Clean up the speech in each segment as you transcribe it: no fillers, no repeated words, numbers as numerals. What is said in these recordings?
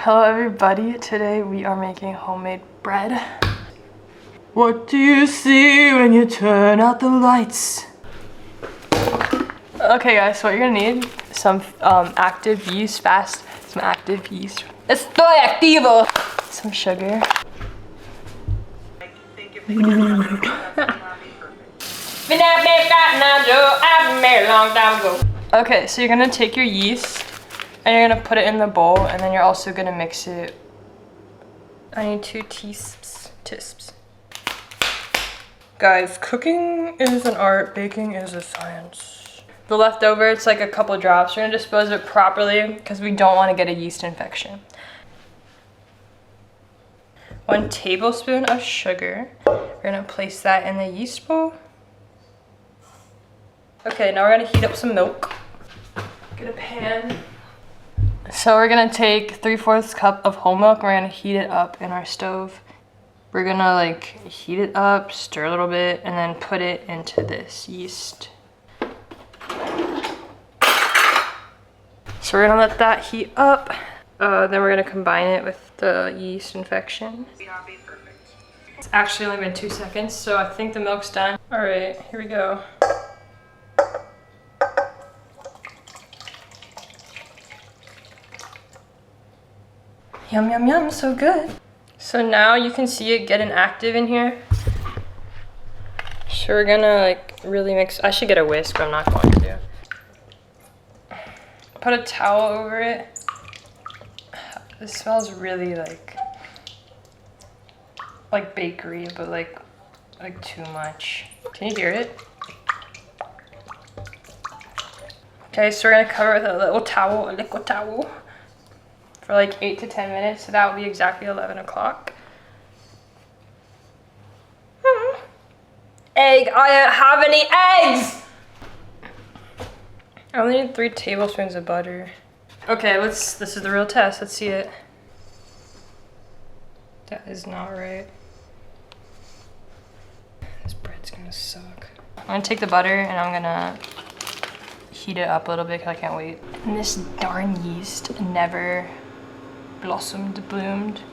Hello everybody, today we are making homemade bread. What do you see when you turn out the lights? Okay guys, so what you're gonna need, some active yeast, some active yeast. Estoy activo! Some sugar. Okay, so you're gonna take your yeast and you're gonna put it in the bowl, and then you're also gonna mix it. I need 2 teaspoons. Guys, cooking is an art, baking is a science. The leftover, it's like a couple drops. We're gonna dispose of it properly because we don't want to get a yeast infection. 1 tablespoon of sugar. We're gonna place that in the yeast bowl. Okay, now we're gonna heat up some milk. Get a pan. So we're gonna take 3/4 cup of whole milk. We're gonna heat it up in our stove. We're gonna like heat it up, stir a little bit, and then put it into this yeast. So we're gonna let that heat up. Then we're gonna combine it with the yeast infection. It's actually only been 2 seconds, so I think the milk's done. All right, here we go. Yum, yum, yum, so good. So now you can see it getting active in here. So we're gonna like really mix. I should get a whisk, but I'm not going to. Put a towel over it. This smells really like bakery, but like too much. Can you hear it? Okay, so we're gonna cover it with a little towel, a liquid towel, for like 8 to 10 minutes. So that will be exactly 11 o'clock. Egg, I don't have any eggs! I only need 3 tablespoons of butter. Okay, this is the real test, let's see it. That is not right. This bread's gonna suck. I'm gonna take the butter and I'm gonna heat it up a little bit because I can't wait. And this darn yeast never bloomed.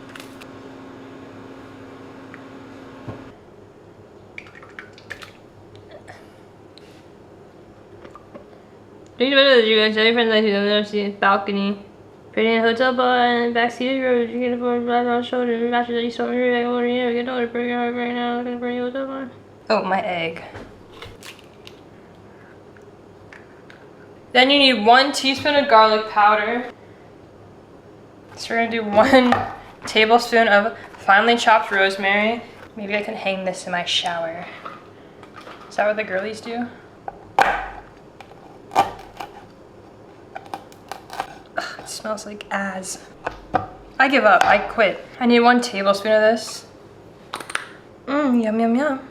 These videos you guys, friends like to see balcony. Pretty in a hotel bar and backseat road. You can afford black on shoulder matches that you saw me over here. We get older, pretty hard right now. Looking for a hotel bar. Oh, my egg. Then you need 1 teaspoon of garlic powder. So we're gonna do 1 tablespoon of finely chopped rosemary. Maybe I can hang this in my shower. Is that what the girlies do? Ugh, it smells like ass. I give up, I quit. I need 1 tablespoon of this. Yum, yum, yum.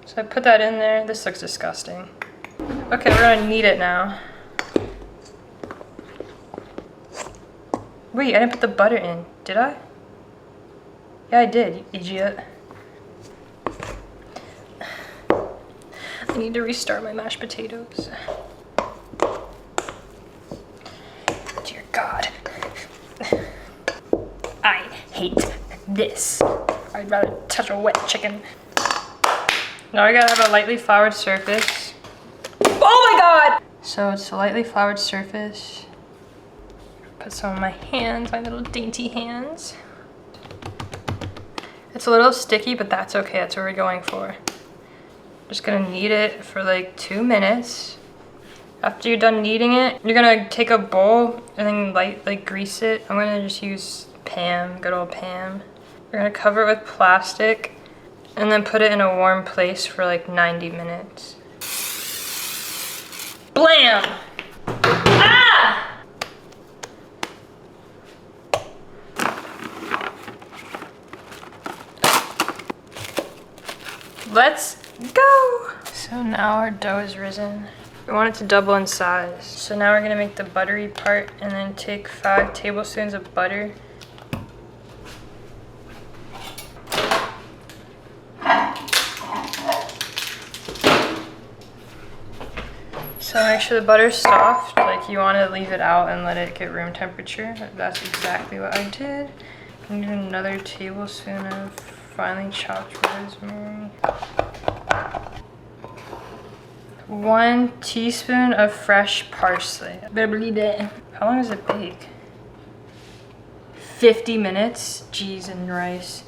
So I put that in there. This looks disgusting. Okay, we're gonna knead it now. Wait, I didn't put the butter in, did I? Yeah, I did, you idiot. I need to restart my mashed potatoes. Dear God. I hate this. I'd rather touch a wet chicken. Now I gotta have a lightly floured surface. Oh my God! So it's a lightly floured surface. Put some on my hands, my little dainty hands. It's a little sticky, but that's okay. That's what we're going for. Just gonna knead it for like 2 minutes. After you're done kneading it, you're gonna take a bowl and then grease it. I'm gonna just use Pam, good old Pam. We're gonna cover it with plastic and then put it in a warm place for like 90 minutes. Blam! Ah! Let's go! So now our dough is risen. We want it to double in size. So now we're gonna make the buttery part and then take 5 tablespoons of butter. So make sure the butter's soft, like if you want to leave it out and let it get room temperature, that's exactly what I did. I need another tablespoon of finely chopped rosemary. 1 teaspoon of fresh parsley. How long does it bake? 50 minutes. Cheese and rice.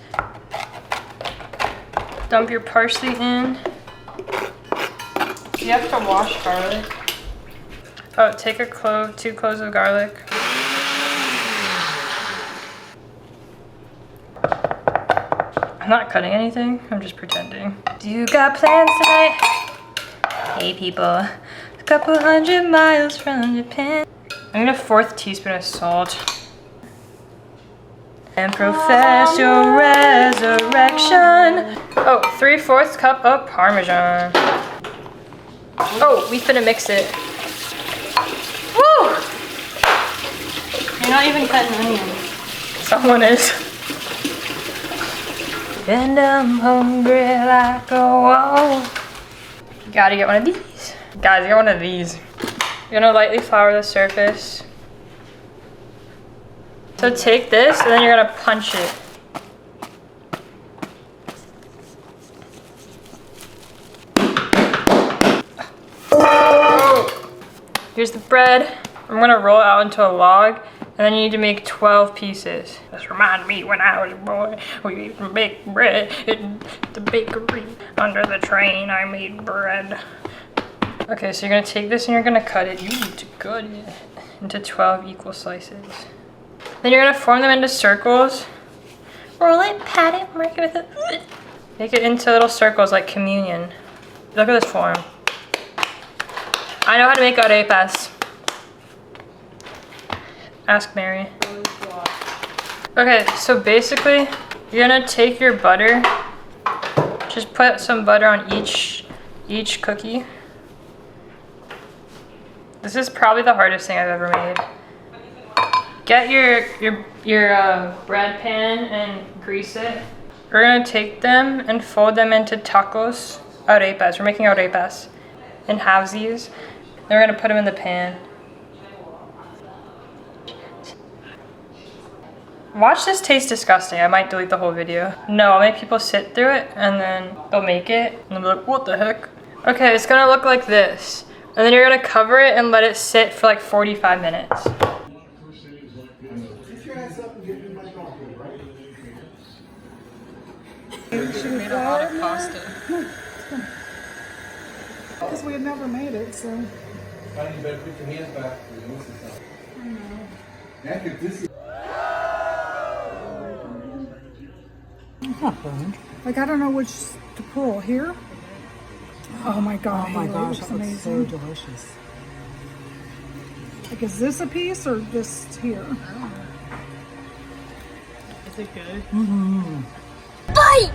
Dump your parsley in. You have to wash garlic. Oh, take a clove, 2 cloves of garlic. I'm not cutting anything, I'm just pretending. Do you got plans tonight? Hey people, a couple 100 miles from Japan. I'm gonna 1/4 teaspoon of salt. And profess your resurrection. Oh, 3/4 cup of Parmesan. Oh, we finna mix it. Woo! You're not even cutting onions. Someone is. And I'm hungry like a wolf. Gotta get one of these. Guys, get one of these. You're gonna lightly flour the surface. So take this and then you're gonna punch it. Here's the bread. I'm gonna roll it out into a log, and then you need to make 12 pieces. This reminds me when I was a boy, we used to bake bread in the bakery. Under the train, I made bread. Okay, so you're gonna take this and you're gonna cut it. You need to cut it into 12 equal slices. Then you're gonna form them into circles. Roll it, pat it, mark it with it. Make it into little circles like communion. Look at this form. I know how to make arepas. Ask Mary. Okay, so basically, you're gonna take your butter. Just put some butter on each cookie. This is probably the hardest thing I've ever made. Get your bread pan and grease it. We're gonna take them and fold them into tacos, arepas. We're making arepas in halvesies. Then we're gonna put them in the pan. Watch this taste disgusting. I might delete the whole video. No, I'll make people sit through it and then they'll make it and they'll be like, what the heck? Okay, it's gonna look like this. And then you're gonna cover it and let it sit for like 45 minutes. She made a lot of pasta. Because we had never made it, so. You better put your hands back. I know. Like, I don't know which to pull. Here? Oh my god, Oh my gosh, looks that looks so amazing. delicious. Like, is this a piece or just here? Is it good? Mm-hmm. Bite!